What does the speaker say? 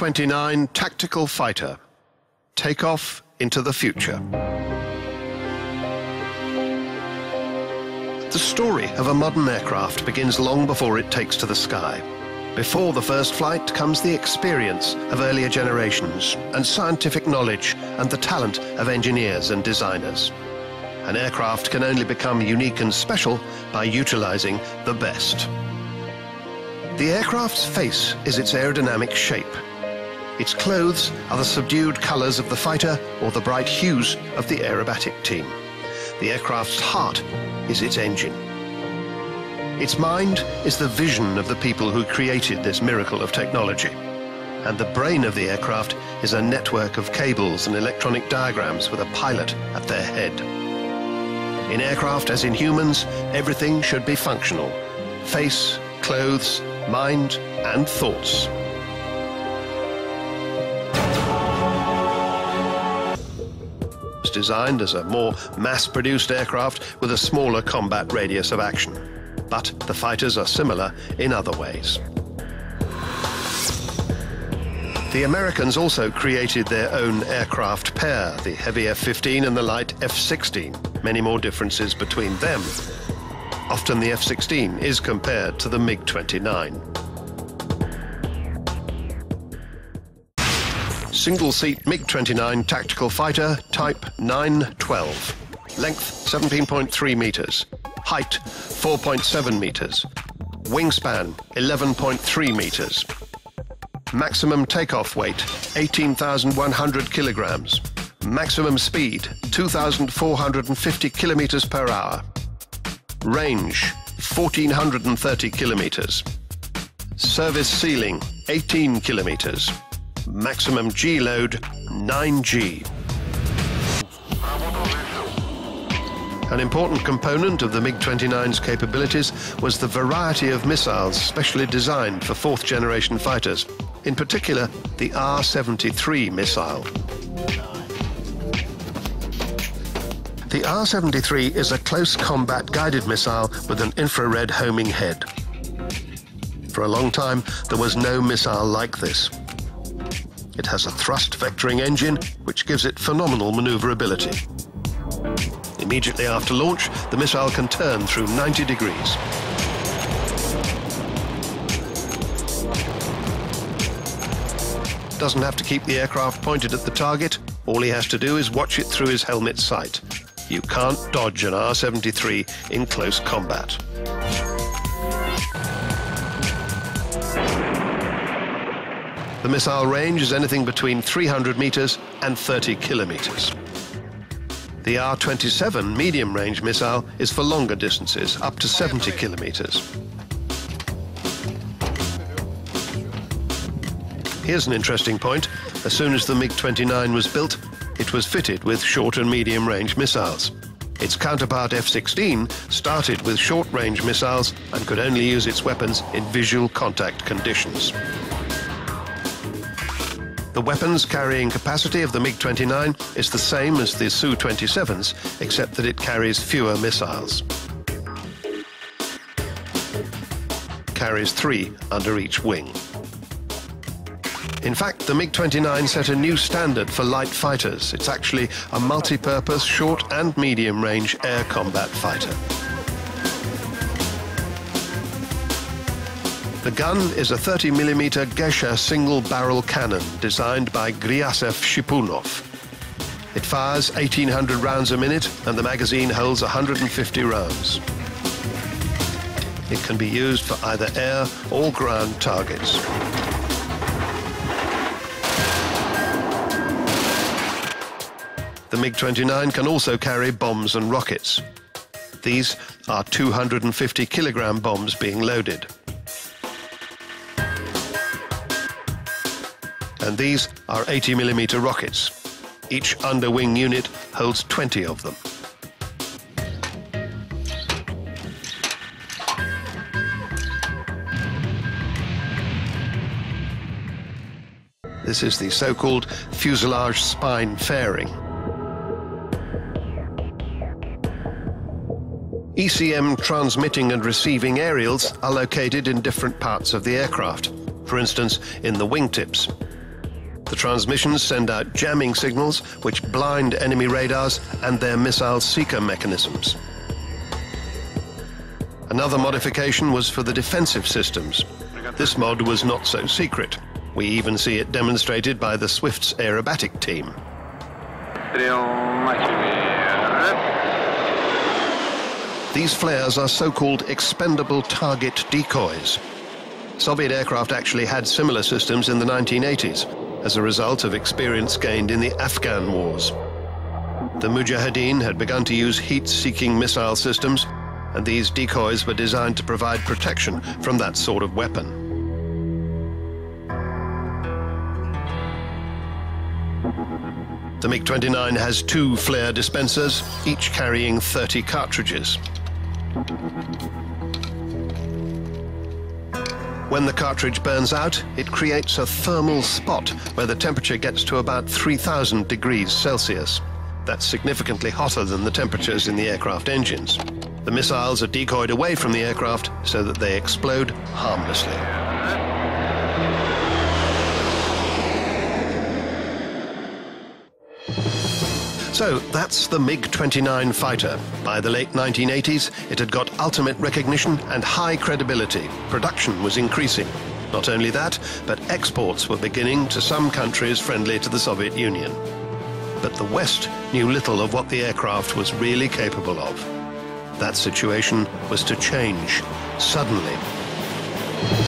MiG-29 tactical fighter. Takeoff into the future. The story of a modern aircraft begins long before it takes to the sky. Before the first flight comes the experience of earlier generations and scientific knowledge and the talent of engineers and designers. An aircraft can only become unique and special by utilizing the best. The aircraft's face is its aerodynamic shape. Its clothes are the subdued colors of the fighter or the bright hues of the aerobatic team. The aircraft's heart is its engine. Its mind is the vision of the people who created this miracle of technology. And the brain of the aircraft is a network of cables and electronic diagrams with a pilot at their head. In aircraft, as in humans, everything should be functional. Face, clothes, mind, and thoughts. It's designed as a more mass-produced aircraft with a smaller combat radius of action. But the fighters are similar in other ways. The Americans also created their own aircraft pair, the heavy F-15 and the light F-16. Many more differences between them. Often the F-16 is compared to the MiG-29. Single-seat MiG-29 tactical fighter, type 912. Length 17.3 meters. Height 4.7 meters. Wingspan 11.3 meters. Maximum takeoff weight 18,100 kilograms. Maximum speed 2,450 kilometers per hour. Range 1,430 kilometers. Service ceiling 18 kilometers. Maximum G load 9G. An important component of the MiG-29's capabilities was the variety of missiles specially designed for fourth-generation fighters, in particular the R-73 missile. The R-73 is a close combat guided missile with an infrared homing head. For a long time, there was no missile like this. It has a thrust vectoring engine, which gives it phenomenal maneuverability. Immediately after launch, the missile can turn through 90 degrees. Doesn't have to keep the aircraft pointed at the target. All he has to do is watch it through his helmet sight. You can't dodge an R-73 in close combat. The missile range is anything between 300 meters and 30 kilometers. The R-27 medium-range missile is for longer distances, up to 70 kilometers. Here's an interesting point. As soon as the MiG-29 was built, it was fitted with short and medium-range missiles. Its counterpart F-16 started with short-range missiles and could only use its weapons in visual contact conditions. The weapons carrying capacity of the MiG-29 is the same as the Su-27s, except that it carries fewer missiles. Carries 3 under each wing. In fact, the MiG-29 set a new standard for light fighters. It's actually a multi-purpose short and medium-range air combat fighter. The gun is a 30mm Gescher single-barrel cannon designed by Gryazev Shipunov. It fires 1,800 rounds a minute and the magazine holds 150 rounds. It can be used for either air or ground targets. The MiG-29 can also carry bombs and rockets. These are 250-kilogram bombs being loaded. And these are 80mm rockets. Each underwing unit holds 20 of them. This is the so-called fuselage spine fairing. ECM transmitting and receiving aerials are located in different parts of the aircraft, for instance, in the wingtips. The transmissions send out jamming signals which blind enemy radars and their missile seeker mechanisms. Another modification was for the defensive systems. This mod was not so secret. We even see it demonstrated by the Swift's aerobatic team. These flares are so-called expendable target decoys. Soviet aircraft actually had similar systems in the 1980s as a result of experience gained in the Afghan wars. The Mujahideen had begun to use heat-seeking missile systems, and these decoys were designed to provide protection from that sort of weapon. The Mig-29 has 2 flare dispensers, each carrying 30 cartridges. When the cartridge burns out, it creates a thermal spot where the temperature gets to about 3,000 degrees Celsius. That's significantly hotter than the temperatures in the aircraft engines. The missiles are decoyed away from the aircraft so that they explode harmlessly. So that's the Mig-29 fighter. By the late 1980s, it had got ultimate recognition and high credibility. Production was increasing. Not only that, but exports were beginning to some countries friendly to the Soviet Union. But the West knew little of what the aircraft was really capable of. That situation was to change suddenly.